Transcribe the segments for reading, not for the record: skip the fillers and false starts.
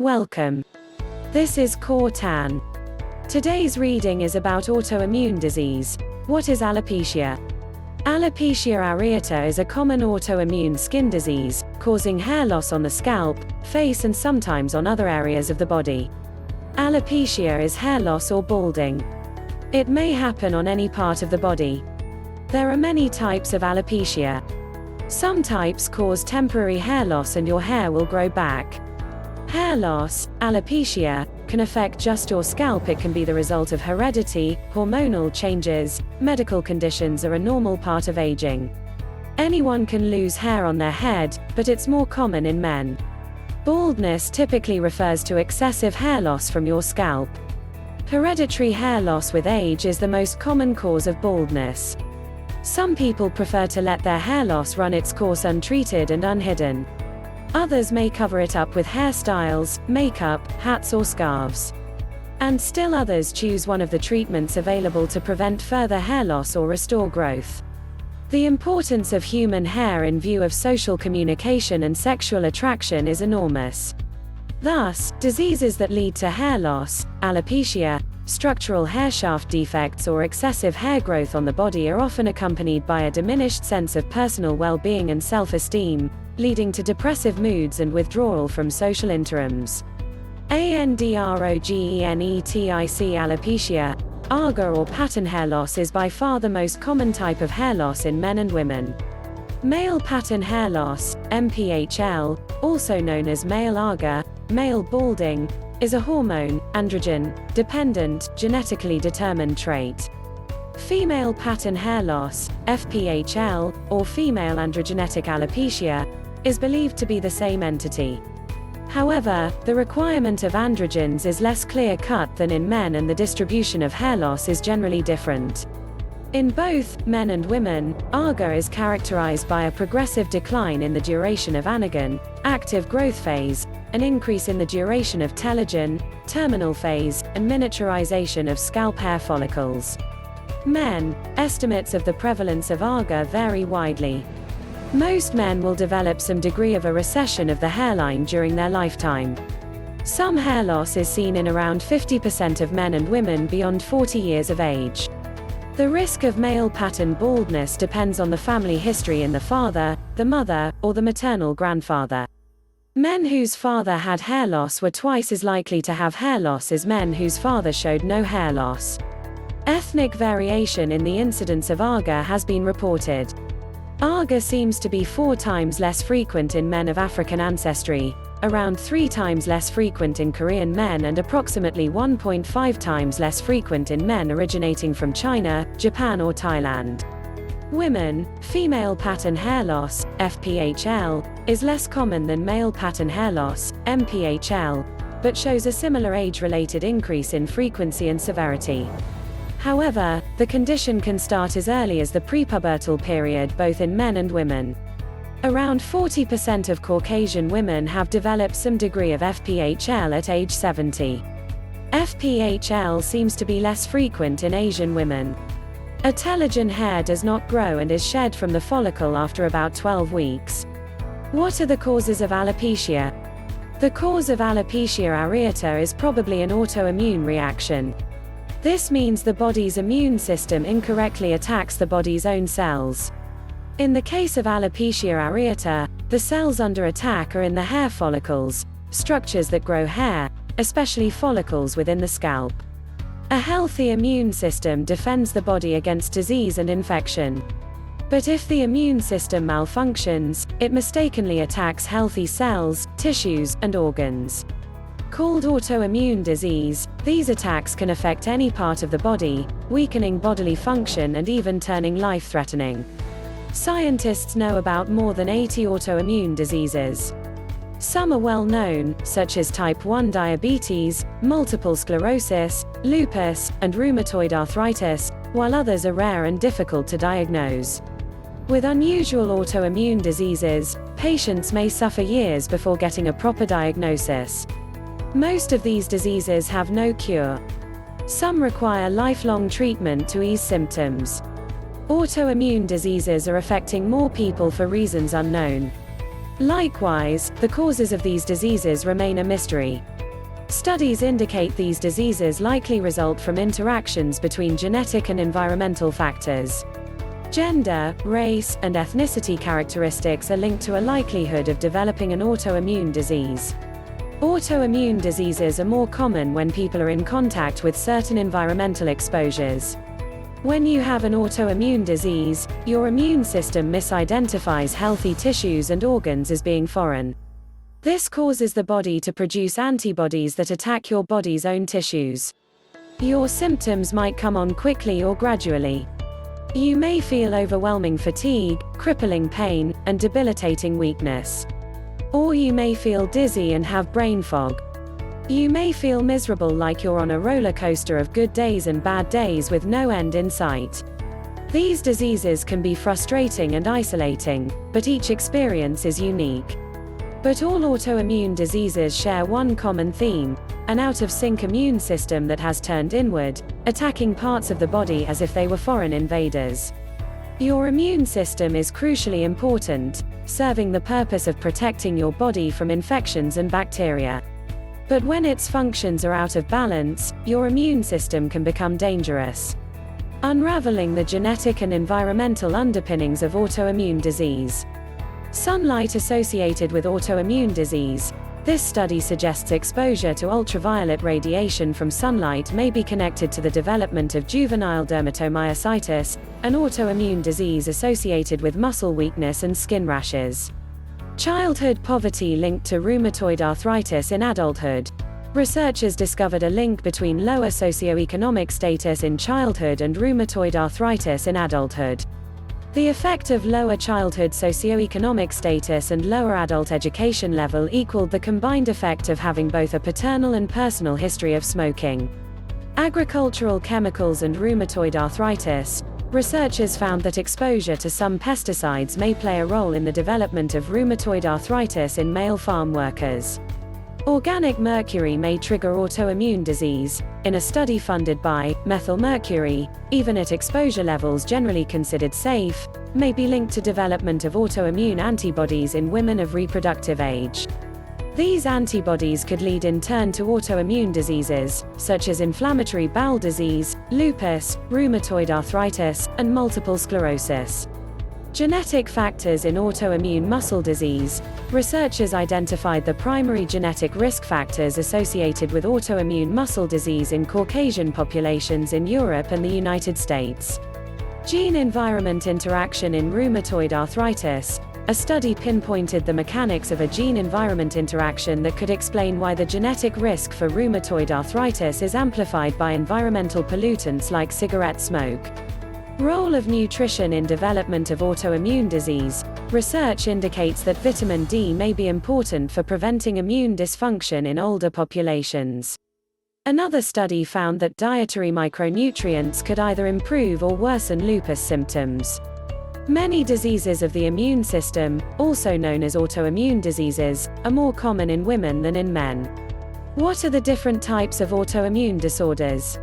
Welcome. This is Core Tan. Today's reading is about autoimmune disease. What is alopecia? Alopecia areata is a common autoimmune skin disease, causing hair loss on the scalp, face and sometimes on other areas of the body. Alopecia is hair loss or balding. It may happen on any part of the body. There are many types of alopecia. Some types cause temporary hair loss and your hair will grow back. Hair loss, alopecia, can affect just your scalp. It can be the result of heredity, hormonal changes, medical conditions or a normal part of aging. Anyone can lose hair on their head, but it's more common in men. Baldness typically refers to excessive hair loss from your scalp. Hereditary hair loss with age is the most common cause of baldness. Some people prefer to let their hair loss run its course untreated and unhidden. Others may cover it up with hairstyles, makeup, hats or scarves. And still others choose one of the treatments available to prevent further hair loss or restore growth. The importance of human hair in view of social communication and sexual attraction is enormous. Thus, diseases that lead to hair loss, alopecia, structural hair shaft defects or excessive hair growth on the body are often accompanied by a diminished sense of personal well-being and self-esteem, leading to depressive moods and withdrawal from social interims. Androgenetic alopecia, AGA or pattern hair loss is by far the most common type of hair loss in men and women. Male pattern hair loss, MPHL, also known as male AGA, male balding, is a hormone, androgen, dependent, genetically determined trait. Female pattern hair loss, FPHL, or female androgenetic alopecia, is believed to be the same entity. However, the requirement of androgens is less clear-cut than in men and the distribution of hair loss is generally different. In both men and women, AGA is characterized by a progressive decline in the duration of anagen, active growth phase, an increase in the duration of telogen, terminal phase, and miniaturization of scalp hair follicles. Men, estimates of the prevalence of AGA vary widely. Most men will develop some degree of a recession of the hairline during their lifetime. Some hair loss is seen in around 50% of men and women beyond 40 years of age. The risk of male pattern baldness depends on the family history in the father, the mother, or the maternal grandfather. Men whose father had hair loss were twice as likely to have hair loss as men whose father showed no hair loss. Ethnic variation in the incidence of AGA has been reported. AGA seems to be 4 times less frequent in men of African ancestry, around 3 times less frequent in Korean men and approximately 1.5 times less frequent in men originating from China, Japan or Thailand. Women, female pattern hair loss, FPHL, is less common than male pattern hair loss, MPHL, but shows a similar age-related increase in frequency and severity. However, the condition can start as early as the prepubertal period both in men and women. Around 40% of Caucasian women have developed some degree of FPHL at age 70. FPHL seems to be less frequent in Asian women. A telogen hair does not grow and is shed from the follicle after about 12 weeks. What are the causes of alopecia? The cause of alopecia areata is probably an autoimmune reaction. This means the body's immune system incorrectly attacks the body's own cells. In the case of alopecia areata, the cells under attack are in the hair follicles, structures that grow hair, especially follicles within the scalp. A healthy immune system defends the body against disease and infection. But if the immune system malfunctions, it mistakenly attacks healthy cells, tissues, and organs. Called autoimmune disease, these attacks can affect any part of the body, weakening bodily function and even turning life-threatening. Scientists know about more than 80 autoimmune diseases. Some are well known, such as type 1 diabetes, multiple sclerosis, lupus, and rheumatoid arthritis, while others are rare and difficult to diagnose. With unusual autoimmune diseases, patients may suffer years before getting a proper diagnosis. Most of these diseases have no cure. Some require lifelong treatment to ease symptoms. Autoimmune diseases are affecting more people for reasons unknown. Likewise, the causes of these diseases remain a mystery. Studies indicate these diseases likely result from interactions between genetic and environmental factors. Gender, race, and ethnicity characteristics are linked to a likelihood of developing an autoimmune disease. Autoimmune diseases are more common when people are in contact with certain environmental exposures. When you have an autoimmune disease, your immune system misidentifies healthy tissues and organs as being foreign. This causes the body to produce antibodies that attack your body's own tissues. Your symptoms might come on quickly or gradually. You may feel overwhelming fatigue, crippling pain, and debilitating weakness. Or you may feel dizzy and have brain fog. You may feel miserable, like you're on a roller coaster of good days and bad days with no end in sight. These diseases can be frustrating and isolating, but each experience is unique. But all autoimmune diseases share one common theme: an out-of-sync immune system that has turned inward, attacking parts of the body as if they were foreign invaders. Your immune system is crucially important, serving the purpose of protecting your body from infections and bacteria. But when its functions are out of balance, your immune system can become dangerous. Unraveling the genetic and environmental underpinnings of autoimmune disease. Sunlight associated with autoimmune disease. This study suggests exposure to ultraviolet radiation from sunlight may be connected to the development of juvenile dermatomyositis, an autoimmune disease associated with muscle weakness and skin rashes. Childhood poverty linked to rheumatoid arthritis in adulthood. Researchers discovered a link between lower socioeconomic status in childhood and rheumatoid arthritis in adulthood. The effect of lower childhood socioeconomic status and lower adult education level equaled the combined effect of having both a paternal and personal history of smoking. Agricultural chemicals and rheumatoid arthritis. Researchers found that exposure to some pesticides may play a role in the development of rheumatoid arthritis in male farm workers. Organic mercury may trigger autoimmune disease. In a study funded by methylmercury, even at exposure levels generally considered safe, may be linked to development of autoimmune antibodies in women of reproductive age. These antibodies could lead in turn to autoimmune diseases, such as inflammatory bowel disease, lupus, rheumatoid arthritis, and multiple sclerosis. Genetic factors in autoimmune muscle disease. Researchers identified the primary genetic risk factors associated with autoimmune muscle disease in Caucasian populations in Europe and the United States. Gene-environment interaction in rheumatoid arthritis. A study pinpointed the mechanics of a gene-environment interaction that could explain why the genetic risk for rheumatoid arthritis is amplified by environmental pollutants like cigarette smoke. Role of nutrition in development of autoimmune disease. Research indicates that vitamin D may be important for preventing immune dysfunction in older populations. Another study found that dietary micronutrients could either improve or worsen lupus symptoms. Many diseases of the immune system, also known as autoimmune diseases, are more common in women than in men. What are the different types of autoimmune disorders?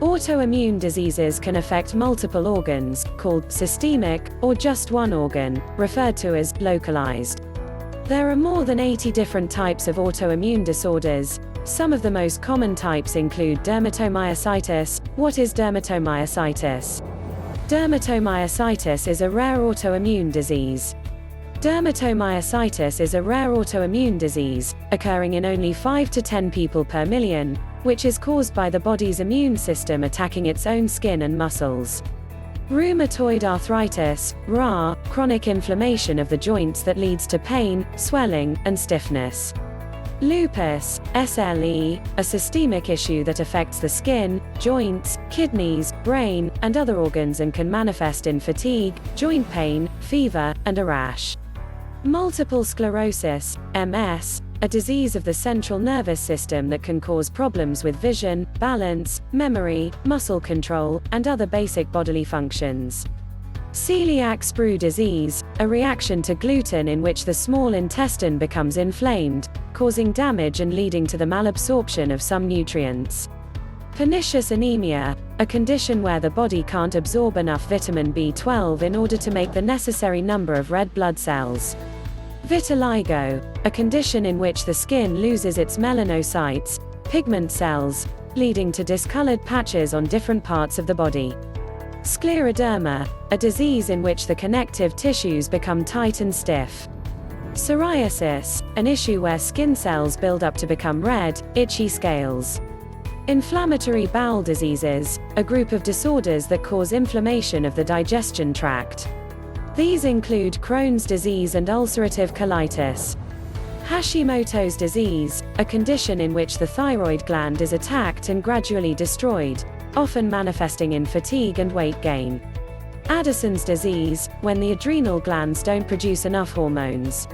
Autoimmune diseases can affect multiple organs, called systemic, or just one organ, referred to as localized. There are more than 80 different types of autoimmune disorders. Some of the most common types include dermatomyositis. What is dermatomyositis? Dermatomyositis is a rare autoimmune disease. Dermatomyositis is a rare autoimmune disease, occurring in only 5 to 10 people per million, which is caused by the body's immune system attacking its own skin and muscles. Rheumatoid arthritis, RA, chronic inflammation of the joints that leads to pain, swelling, and stiffness. Lupus, SLE, a systemic issue that affects the skin, joints, kidneys, brain, and other organs and can manifest in fatigue, joint pain, fever, and a rash. Multiple sclerosis, MS, a disease of the central nervous system that can cause problems with vision, balance, memory, muscle control, and other basic bodily functions. Celiac sprue disease, a reaction to gluten in which the small intestine becomes inflamed, causing damage and leading to the malabsorption of some nutrients. Pernicious anemia, a condition where the body can't absorb enough vitamin B12 in order to make the necessary number of red blood cells. Vitiligo, a condition in which the skin loses its melanocytes, pigment cells, leading to discolored patches on different parts of the body. Scleroderma, a disease in which the connective tissues become tight and stiff. Psoriasis, an issue where skin cells build up to become red, itchy scales. Inflammatory bowel diseases, a group of disorders that cause inflammation of the digestion tract. These include Crohn's disease and ulcerative colitis. Hashimoto's disease, a condition in which the thyroid gland is attacked and gradually destroyed, often manifesting in fatigue and weight gain. Addison's disease, when the adrenal glands don't produce enough hormones.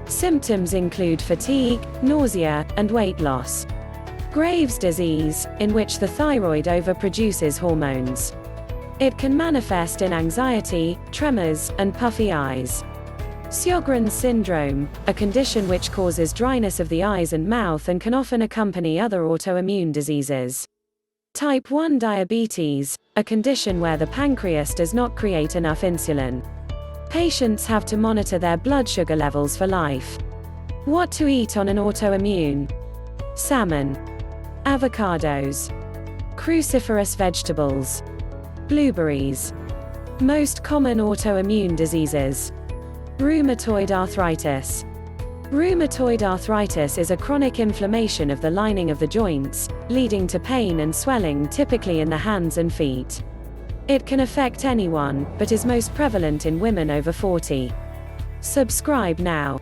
Symptoms include fatigue, nausea, and weight loss. Graves' disease, in which the thyroid overproduces hormones. It can manifest in anxiety, tremors, and puffy eyes. Sjogren's syndrome, a condition which causes dryness of the eyes and mouth and can often accompany other autoimmune diseases. Type 1 diabetes, a condition where the pancreas does not create enough insulin. Patients have to monitor their blood sugar levels for life. What to eat on an autoimmune? Salmon. Avocados. Cruciferous vegetables. Blueberries. Most common autoimmune diseases. Rheumatoid arthritis. Rheumatoid arthritis is a chronic inflammation of the lining of the joints, leading to pain and swelling typically in the hands and feet. It can affect anyone, but is most prevalent in women over 40. Subscribe now.